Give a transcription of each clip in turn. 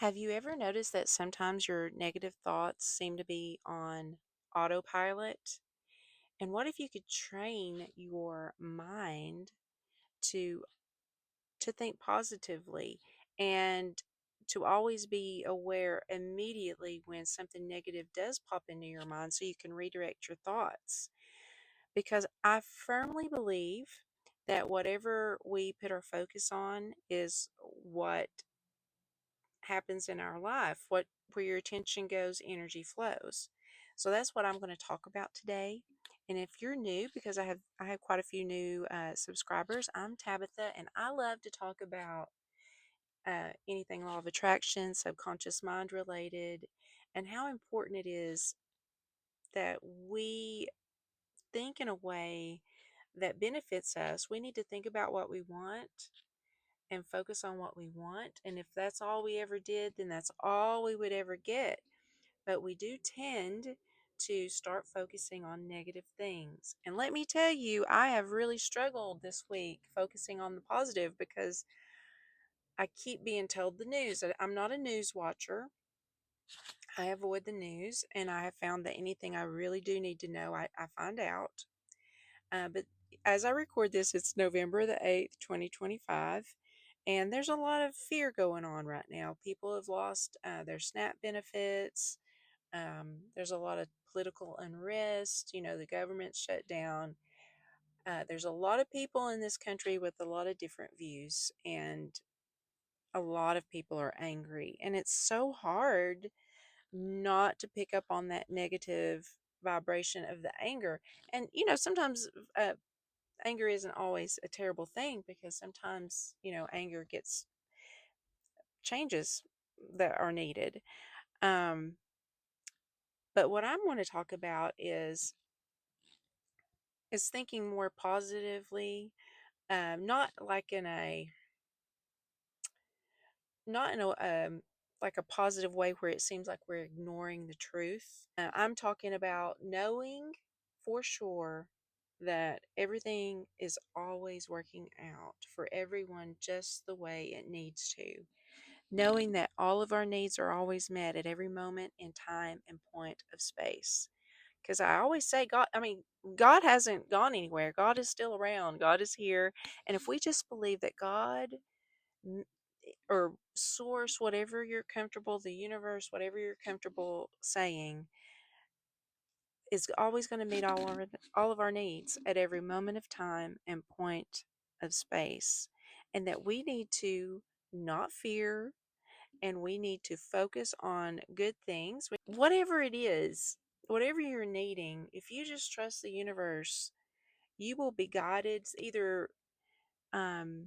Have you ever noticed that sometimes your negative thoughts seem to be on autopilot? And what if you could train your mind to think positively and to always be aware immediately when something negative does pop into your mind so you can redirect your thoughts? Because I firmly believe that whatever we put our focus on is what happens in our life. Where your attention goes, energy flows. So that's what I'm going to talk about today. And if you're new, because I have quite a few new subscribers, I'm Tabitha, and I love to talk about anything law of attraction, subconscious mind related, and how important it is that we think in a way that benefits us. We need to think about what we want and focus on what we want. And if that's all we ever did, then that's all we would ever get. But we do tend to start focusing on negative things. And let me tell you, I have really struggled this week focusing on the positive because I keep being told the news. I'm not a news watcher. I avoid the news, and I have found that anything I really do need to know, I find out. But as I record this, it's November the 8th, 2025. And there's a lot of fear going on right now. People have lost their SNAP benefits. There's a lot of political unrest. The government's shut down. There's a lot of people in this country with a lot of different views, and a lot of people are angry. And it's so hard not to pick up on that negative vibration of the anger. And, sometimes anger isn't always a terrible thing because sometimes, anger gets changes that are needed. Um, but what I'm going to talk about is thinking more positively, not like in a not in a like a positive way where it seems like we're ignoring the truth. I'm talking about knowing for sure that everything is always working out for everyone just the way it needs to. Knowing that all of our needs are always met at every moment in time and point of space. Because I always say, God hasn't gone anywhere. God is still around. God is here. And if we just believe that God n- or source, whatever you're comfortable, the universe, whatever you're comfortable saying, is always going to meet all of our needs at every moment of time and point of space. And that we need to not fear, and we need to focus on good things. Whatever it is, whatever you're needing, if you just trust the universe, you will be guided. Either um,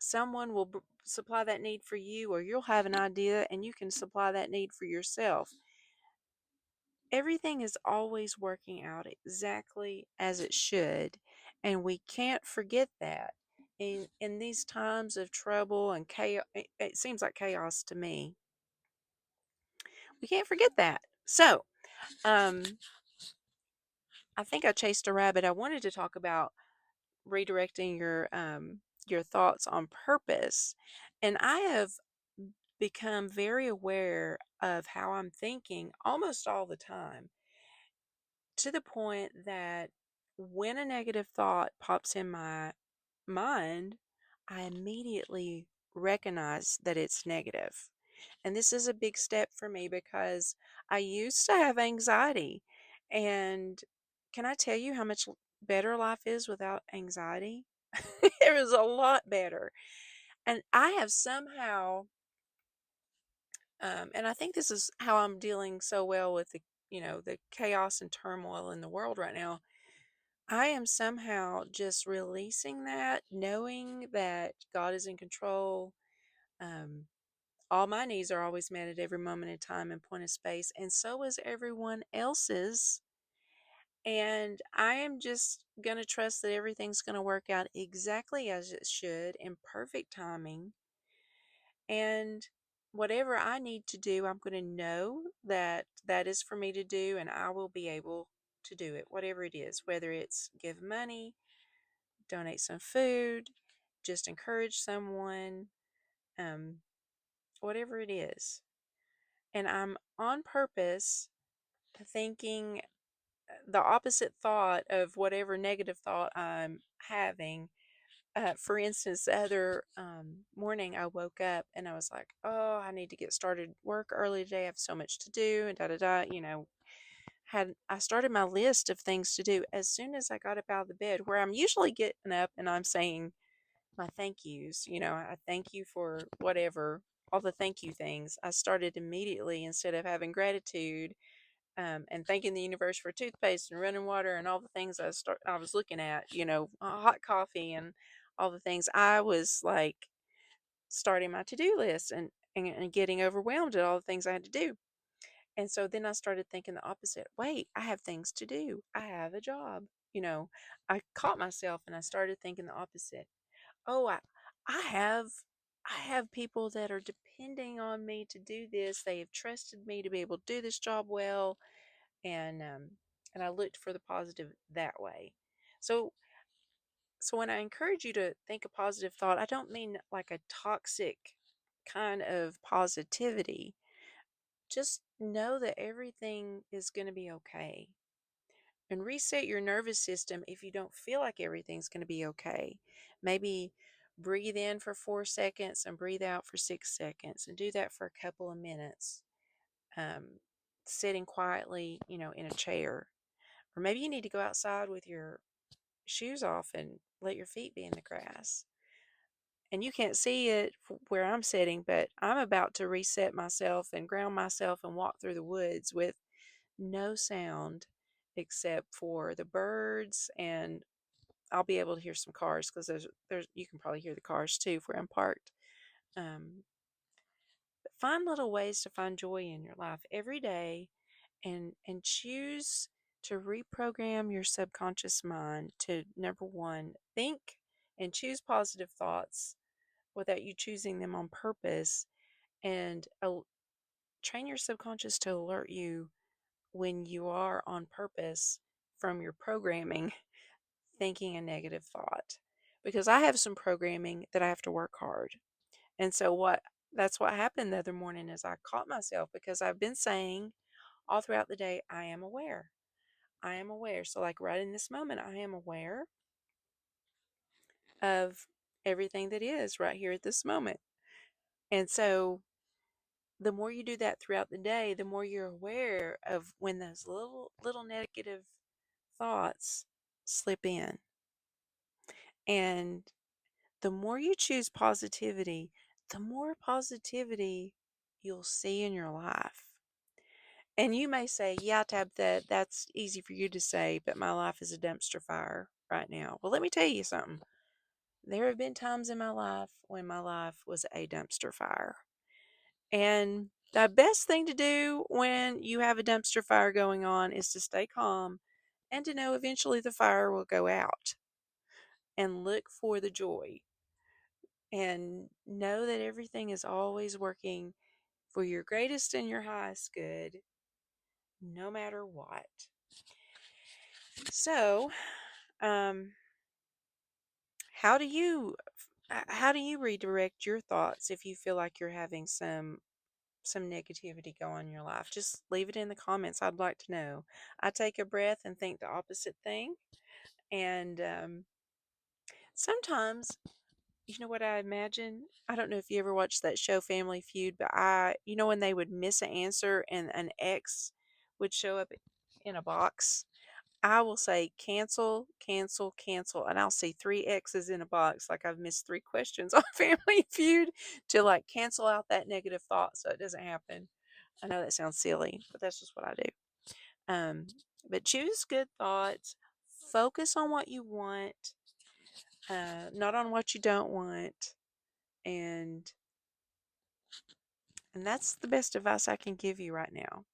someone will supply that need for you, or you'll have an idea and you can supply that need for yourself. Everything is always working out exactly as it should, and we can't forget that. In these times of trouble and chaos, it seems like chaos to me. We can't forget that. So, um, I think I chased a rabbit. I wanted to talk about redirecting your thoughts on purpose, and I have become very aware of how I'm thinking almost all the time, to the point that when a negative thought pops in my mind, I immediately recognize that it's negative. And this is a big step for me because I used to have anxiety. And can I tell you how much better life is without anxiety? It was a lot better. And I have somehow, and I think this is how I'm dealing so well with the chaos and turmoil in the world right now. I am somehow just releasing that, knowing that God is in control. Um, all my needs are always met at every moment in time and point of space, and so is everyone else's. And I am just going to trust that everything's going to work out exactly as it should in perfect timing. And whatever I need to do, I'm going to know that that is for me to do, and I will be able to do it, whatever it is, whether it's give money, donate some food, just encourage someone, um, whatever it is. and I'm on purpose thinking the opposite thought of whatever negative thought I'm having. For instance, the other morning I woke up and I was like, oh, I need to get started work early today. I have so much to do and da da da. Had I started my list of things to do as soon as I got up out of the bed, where I'm usually getting up and I'm saying my thank yous. I thank you for whatever, all the thank you things. I started immediately instead of having gratitude and thanking the universe for toothpaste and running water and all the things I was looking at, hot coffee and all the things. I was like starting my to-do list and getting overwhelmed at all the things I had to do. And so then I started thinking the opposite. Wait, I have things to do. I have a job. You know, I caught myself and I started thinking the opposite. Oh, I have I have people that are depending on me to do this. They have trusted me to be able to do this job well, and I looked for the positive that way. So so when I encourage you to think a positive thought, I don't mean like a toxic kind of positivity. Just know that everything is going to be okay. And reset your nervous system if you don't feel like everything's going to be okay. Maybe breathe in for 4 seconds and breathe out for 6 seconds and do that for a couple of minutes. Um, Sitting quietly, in a chair. Or maybe you need to go outside with your shoes off and let your feet be in the grass. And you can't see it where I'm sitting, but I'm about to reset myself and ground myself and walk through the woods with no sound except for the birds, and I'll be able to hear some cars because there's you can probably hear the cars too where I'm parked. Um, but find little ways to find joy in your life every day, and choose to reprogram your subconscious mind to, number one, think and choose positive thoughts without you choosing them on purpose, and train your subconscious to alert you when you are on purpose from your programming thinking a negative thought, because I have some programming that I have to work hard. And so that's what happened the other morning is I caught myself because I've been saying all throughout the day, I am aware. I am aware. So, like right in this moment, I am aware of everything that is right here at this moment. And so, the more you do that throughout the day, the more you're aware of when those little negative thoughts slip in. And the more you choose positivity, the more positivity you'll see in your life. And you may say, yeah, Tab, that's easy for you to say, but my life is a dumpster fire right now. Well, let me tell you something. There have been times in my life when my life was a dumpster fire. And the best thing to do when you have a dumpster fire going on is to stay calm and to know eventually the fire will go out, and look for the joy and know that everything is always working for your greatest and your highest good, no matter what. So, um, how do you redirect your thoughts if you feel like you're having some negativity go on in your life? Just leave it in the comments. I'd like to know. I take a breath and think the opposite thing, and sometimes, you know what I imagine? I don't know if you ever watched that show Family Feud, but when they would miss an answer and an X would show up in a box, I will say cancel, cancel, cancel, and I'll see three X's in a box like I've missed three questions on Family Feud to like cancel out that negative thought so it doesn't happen. I know that sounds silly, but that's just what I do. Um, but choose good thoughts, focus on what you want, not on what you don't want, and and that's the best advice I can give you right now.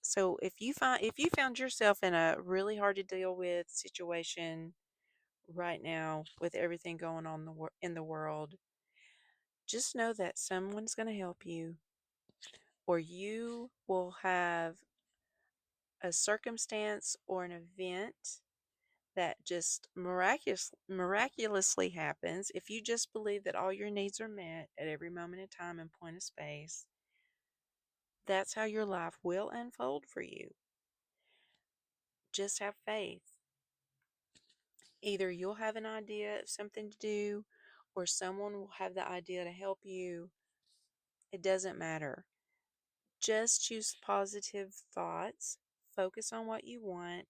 So if you found yourself in a really hard to deal with situation right now with everything going on in the world, just know that someone's going to help you, or you will have a circumstance or an event that just miraculously happens if you just believe that all your needs are met at every moment in time and point of space. That's how your life will unfold for you. Just have faith. Either you'll have an idea of something to do, or someone will have the idea to help you. It doesn't matter. Just choose positive thoughts, focus on what you want,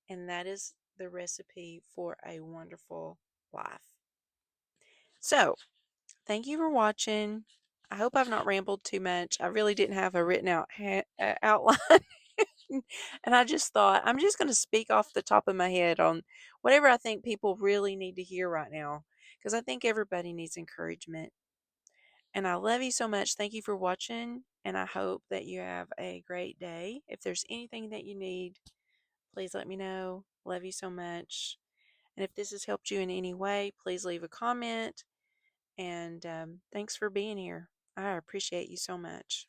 and that is the recipe for a wonderful life. So, thank you for watching. I hope I've not rambled too much. I really didn't have a written out outline. And I just thought I'm just going to speak off the top of my head on whatever I think people really need to hear right now, because I think everybody needs encouragement. And I love you so much. Thank you for watching, and I hope that you have a great day. If there's anything that you need, please let me know. Love you so much. And if this has helped you in any way, please leave a comment. And thanks for being here. I appreciate you so much.